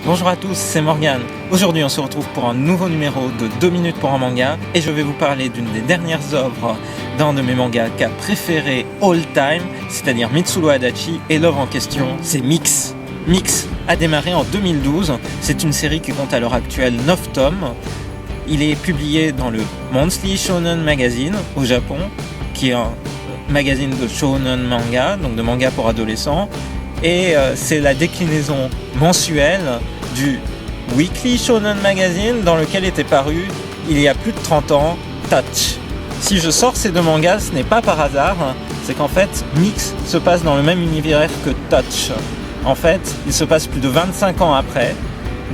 Bonjour à tous, c'est Morgane. Aujourd'hui on se retrouve pour un nouveau numéro de 2 minutes pour un manga et je vais vous parler d'une des dernières œuvres d'un de mes mangaka préférés all time, c'est-à-dire Mitsuru Adachi, et l'œuvre en question c'est Mix. Mix a démarré en 2012, c'est une série qui compte à l'heure actuelle 9 tomes. Il est publié dans le Monthly Shonen Magazine au Japon, qui est un magazine de shonen manga, donc de manga pour adolescents. Et c'est la déclinaison mensuelle du Weekly Shonen Magazine dans lequel était paru il y a plus de 30 ans Touch. Si je sors ces deux mangas, ce n'est pas par hasard, c'est qu'en fait Mix se passe dans le même univers que Touch. En fait, il se passe plus de 25 ans après,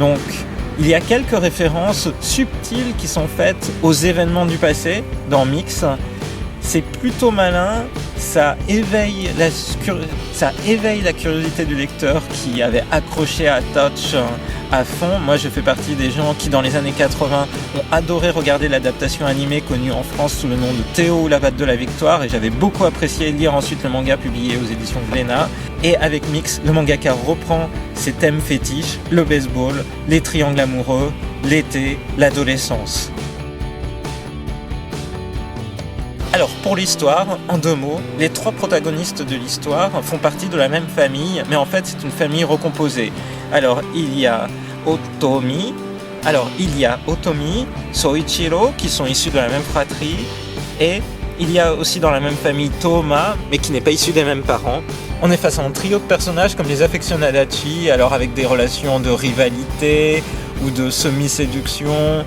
donc il y a quelques références subtiles qui sont faites aux événements du passé dans Mix. C'est plutôt malin, ça éveille la curiosité du lecteur qui avait accroché à Touch à fond. Moi je fais partie des gens qui dans les années 80 ont adoré regarder l'adaptation animée connue en France sous le nom de Théo ou la batte de la victoire, et j'avais beaucoup apprécié lire ensuite le manga publié aux éditions Glénat. Et avec Mix, le mangaka reprend ses thèmes fétiches, le baseball, les triangles amoureux, l'été, l'adolescence. Alors pour l'histoire, en 2 mots, les 3 protagonistes de l'histoire font partie de la même famille, mais en fait c'est une famille recomposée. Alors il y a Otomi, Soichiro qui sont issus de la même fratrie, et il y a aussi dans la même famille Toma, mais qui n'est pas issu des mêmes parents. On est face à un trio de personnages comme les affectionne Adachi, alors avec des relations de rivalité ou de semi-séduction.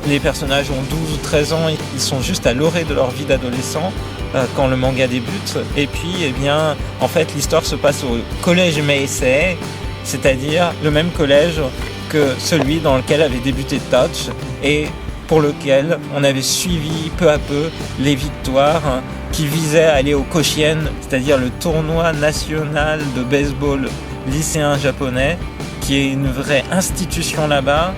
Les personnages ont 12 ou 13 ans, ils sont juste à l'orée de leur vie d'adolescent quand le manga débute. Et puis, en fait, l'histoire se passe au collège Meisei, c'est-à-dire le même collège que celui dans lequel avait débuté Touch et pour lequel on avait suivi peu à peu les victoires qui visaient à aller au Koshien, c'est-à-dire le tournoi national de baseball lycéen japonais, qui est une vraie institution là-bas.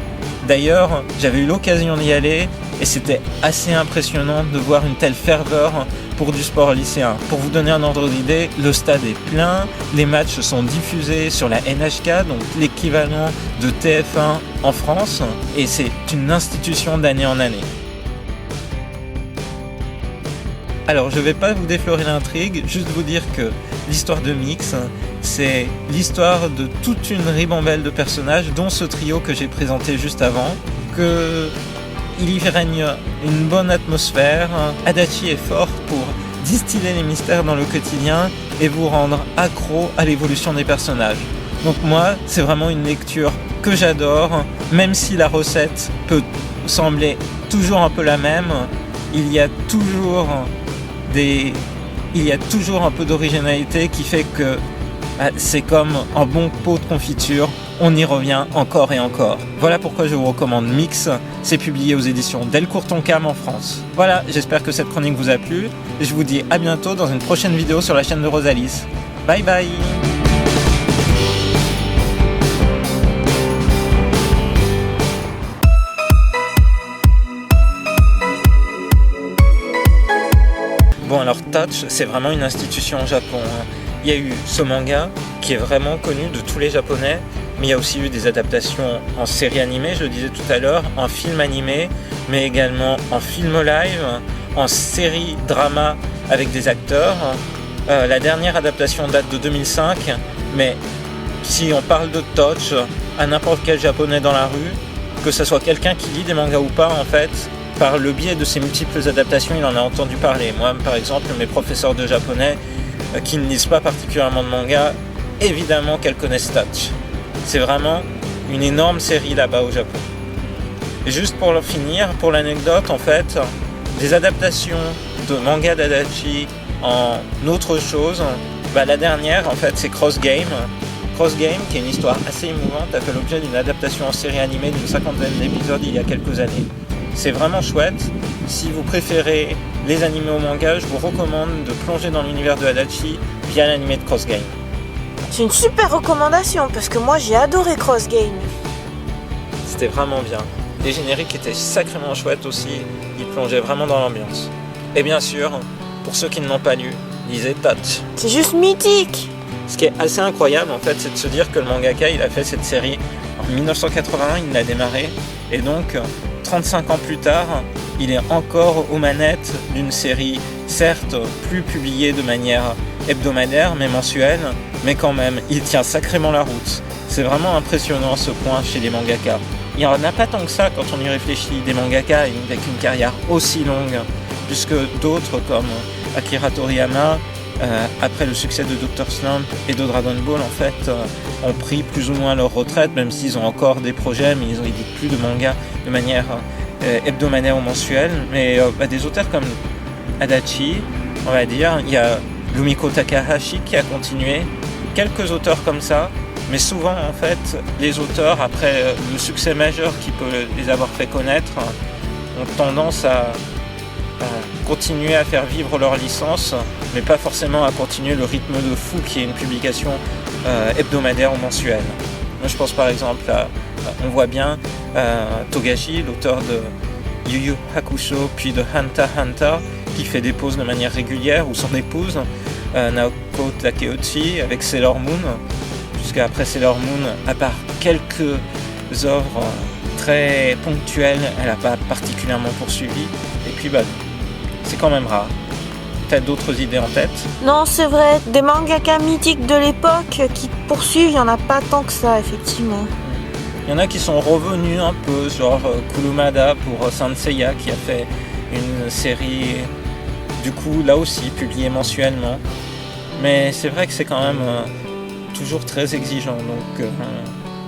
D'ailleurs, j'avais eu l'occasion d'y aller et c'était assez impressionnant de voir une telle ferveur pour du sport lycéen. Pour vous donner un ordre d'idée, le stade est plein, les matchs sont diffusés sur la NHK, donc l'équivalent de TF1 en France, et c'est une institution d'année en année. Alors, je ne vais pas vous déflorer l'intrigue, juste vous dire que l'histoire de Mix, c'est l'histoire de toute une ribambelle de personnages, dont ce trio que j'ai présenté juste avant, il y règne une bonne atmosphère. Adachi est fort pour distiller les mystères dans le quotidien et vous rendre accro à l'évolution des personnages. Donc moi, c'est vraiment une lecture que j'adore, même si la recette peut sembler toujours un peu la même, il y a toujours un peu d'originalité qui fait que c'est comme un bon pot de confiture, on y revient encore et encore. Voilà pourquoi je vous recommande Mix, c'est publié aux éditions Delcourt Tonkam en France. Voilà, j'espère que cette chronique vous a plu, et je vous dis à bientôt dans une prochaine vidéo sur la chaîne de Rosalis. Bye bye. Bon alors Touch, c'est vraiment une institution au Japon. Il y a eu ce manga qui est vraiment connu de tous les Japonais, mais il y a aussi eu des adaptations en série animée, je le disais tout à l'heure, en film animé, mais également en film live, en série drama avec des acteurs. La dernière adaptation date de 2005, mais si on parle de Touch à n'importe quel Japonais dans la rue, que ce soit quelqu'un qui lit des mangas ou pas, en fait, par le biais de ces multiples adaptations, il en a entendu parler. Moi, par exemple, mes professeurs de japonais qui ne lisent pas particulièrement de manga, évidemment qu'elles connaissent Touch. C'est vraiment une énorme série là-bas au Japon. Et juste pour finir, pour l'anecdote, en fait, des adaptations de manga d'Adachi en autre chose, la dernière, en fait, c'est Cross Game. Cross Game, qui est une histoire assez émouvante, a fait l'objet d'une adaptation en série animée d'une 50aine d'épisodes il y a quelques années. C'est vraiment chouette. Si vous préférez les animés au manga, je vous recommande de plonger dans l'univers de Adachi via l'animé de Cross Game. C'est une super recommandation parce que moi j'ai adoré Cross Game. C'était vraiment bien. Les génériques étaient sacrément chouettes aussi, ils plongeaient vraiment dans l'ambiance. Et bien sûr, pour ceux qui ne l'ont pas lu, lisez Touch. C'est juste mythique. Ce qui est assez incroyable en fait, c'est de se dire que le mangaka il a fait cette série En 1981, il l'a démarré, et donc 35 ans plus tard, il est encore aux manettes d'une série, certes plus publiée de manière hebdomadaire, mais mensuelle, mais quand même, il tient sacrément la route. C'est vraiment impressionnant à ce point chez les mangaka. Il n'y en a pas tant que ça quand on y réfléchit, des mangaka avec une carrière aussi longue, puisque d'autres comme Akira Toriyama, après le succès de Dr. Slump et de Dragon Ball, en fait, ont pris plus ou moins leur retraite, même s'ils ont encore des projets, mais ils n'éditent plus de manga de manière hebdomadaire ou mensuelle. Mais des auteurs comme Adachi, on va dire, il y a Rumiko Takahashi qui a continué, quelques auteurs comme ça, mais souvent en fait les auteurs, après le succès majeur qui peut les avoir fait connaître, ont tendance à continuer à faire vivre leur licence, mais pas forcément à continuer le rythme de fou qui est une publication hebdomadaire ou mensuelle. Moi je pense par exemple on voit bien Togashi, l'auteur de Yu Yu Hakusho puis de Hunter x Hunter, qui fait des pauses de manière régulière, ou son épouse Naoko Takeuchi avec Sailor Moon, puisqu'après Sailor Moon, à part quelques œuvres très ponctuelles, elle n'a pas particulièrement poursuivi, et puis c'est quand même rare. Peut-être d'autres idées en tête? Non, c'est vrai, des mangaka mythiques de l'époque qui poursuivent, il n'y en a pas tant que ça, effectivement. Il y en a qui sont revenus un peu, genre Kurumada pour Saint Seiya, qui a fait une série, du coup, là aussi, publiée mensuellement. Mais c'est vrai que c'est quand même toujours très exigeant. Donc,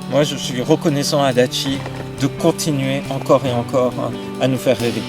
moi, je suis reconnaissant à Adachi de continuer encore et encore à nous faire rêver.